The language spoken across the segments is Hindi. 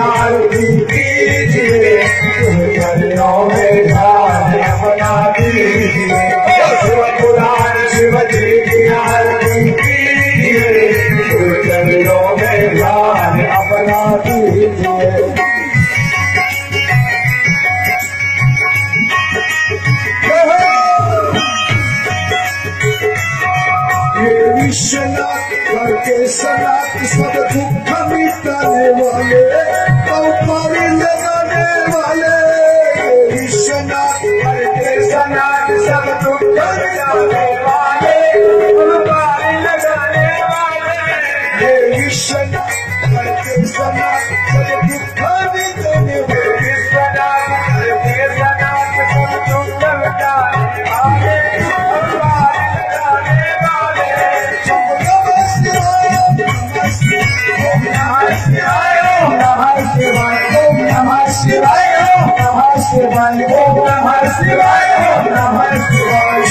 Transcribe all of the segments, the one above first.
आरती कीजिए, चरणों में ध्यान अपना दीजिए। शिव पुराण शिव जी की आरती कीजिए, चरणों में ध्यान अपना दीजिए। विश्वनाथ करके सनात सब दुख मिटाने वाले, अवतार लगाने वाले। विश्वनाथ करके सनात सब दुख मिटाने वाले, अवतार लगाने वाले। ये विश्वनाथ करके सनात सब दुख मिटाने वाले, विश्वनाथ करके सनात सब दुख मिटाने वाले, अवतार लगाने वाले।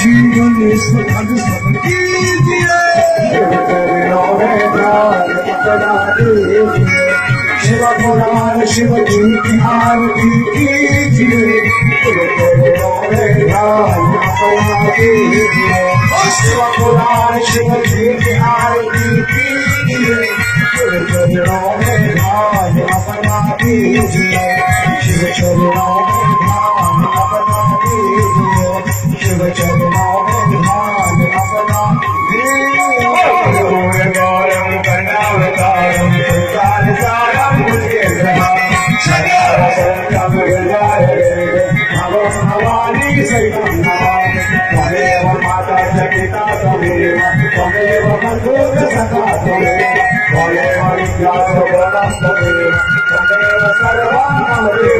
जीवन सुखद सब कीजिए, शिव पुराण शिव जी की आरती कीजिए, शिव पुराण शिव जी की आरती कीजिए, चरणों में ध्यान अपना दीजिए। शिव चरणों में ध्यान अपना दीजिए, शिव चरणों में ध्यान अपना दीजिए। गौरम कन्यावतारम संसार सारम भवानी सहितं त्वमेव माता च पिता त्वमेव, त्वमेव बन्धुः सखा त्वमेव, त्वमेव विद्या च बलं त्वमेव, त्वमेव सर्वं मम देव।